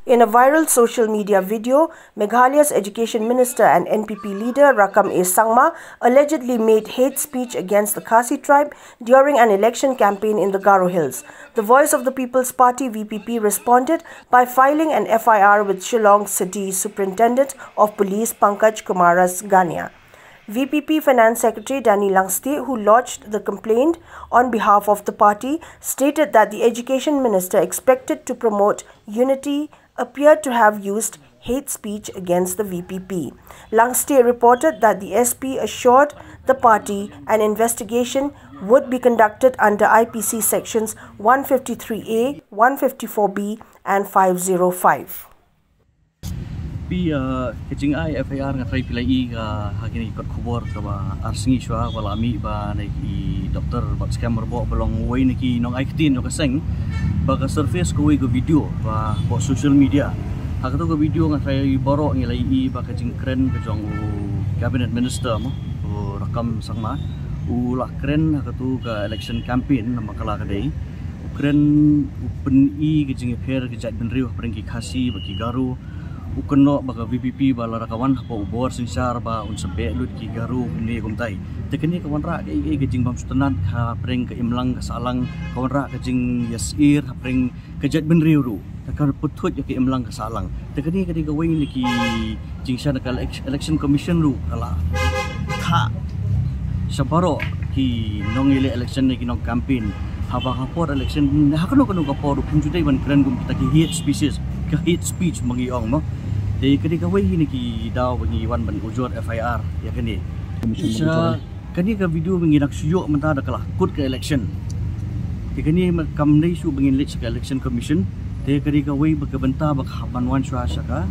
In a viral social media video, Meghalaya's Education Minister and NPP leader Rakam A. Sangma allegedly made hate speech against the Khasi tribe during an election campaign in the Garo Hills. The Voice of the People's Party (VPP) responded by filing an FIR with Shillong City Superintendent of Police Pankaj Kumaras Gania. VPP Finance Secretary Danny Langste, who lodged the complaint on behalf of the party, stated that the Education Minister, expected to promote unity, appeared to have used hate speech against the VPP. Langste reported that the SP assured the party an investigation would be conducted under IPC sections 153A, 154B and 505. Kecing ai FIR ngatrai pilai hakini ikut kubur ke arsingi shwa walami ba neki doktor bat scammer bo belong way neki nong aiktin no kaseng ba ka surface ko go video ba po social media hakato go video ngatrai borok ngilai ba kecing keren ke jong cabinet minister mo Rakam Sangma ulah keren hakato ka election campaign nama kala kadai keren open kecing fair kejat benriu perengki Khasi bagi Garo ukenok baka VPP bala rakawan apa ubor sinsar ba un sampai lut ki Garo ni kumtai tekeni kawan rak ke gejing bam sutenat ha preng ke imlang ke salang kawan rak gejing yasir ha preng kejat benriu ru takar putut ke imlang ke salang tekeni ke gawai ni ki jingshan ka election commission ru ala tha sabaro ki nong ile election ni ki nong campaign haba hapor election hakano kanu kapor punjudai ban keren gum kita ki hate species ke hate speech mangiong mo jadi ketika wei ni ki daw bagi wan ban ujur FIR ya kini sa kani ka video menginak suyuk mentah ada kalah kut ke election kini kam nei su bangin lit ke election commission te ketika wei begebenta bak banwan swa saka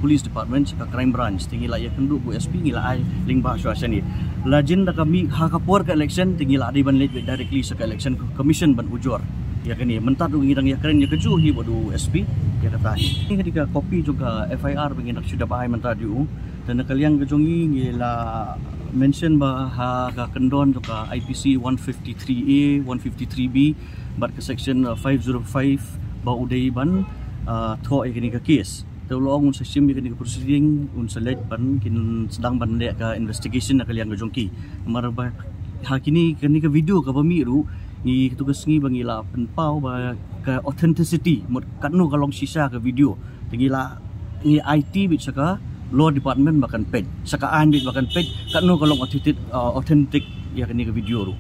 police department saka crime branch tinggi la ya kenduk bu SP ngila ai ling ba swa ni lajin da kami hakapor ke election tinggi la di ban lit directly saka election commission ban ujur ya kini mentah tu ngidang ya keren ya keju hi bodu SP ya kata ini ketika kopi juga FIR benginak sudah bahai mentah diu dan kalian kejongi ngila mention bah ka kendon juga IPC 153A 153B bat ke section 505 ba udai ban tho kini ka case tolong un system kini ka proceeding un select ban kin sedang ban le ka investigation kalian kejongki mar ba hakini kini ka video ka pemiru ni tugas ni bangila penpau ba ke authenticity mot kanu kalong sisa ke video tingila ni IT bit saka law department bahkan page saka andit bahkan page kanu kalong authentic ya kini ke video ru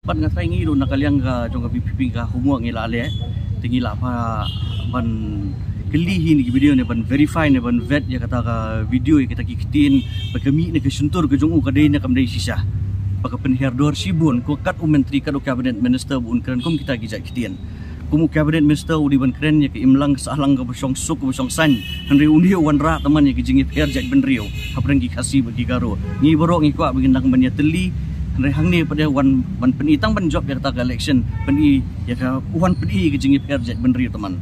pat ngatai ngi ru nakaliang ka jong ka VPP ka humua ngila ale tingila pa ban kelihi ni video ni ban verify ni ban vet ya kata ka video yang kita kitin bagami ni ke suntur ke jong u kadai na kam dai sisa baka penherdor sibun ko kat menteri kat cabinet minister bun keren kum kita gijak kitian kumu cabinet minister udi ban keren ya ke imlang sahlang ka besong suk besong san henry undi wan ra teman ya gijing her jak benriu hapreng gi Khasi bagi Garo ngi borok ngi kwa bingindang ban ya teli henry hang ni pada wan penitang ban job ya kata election peni ya ka wan peni gijing her jak benriu teman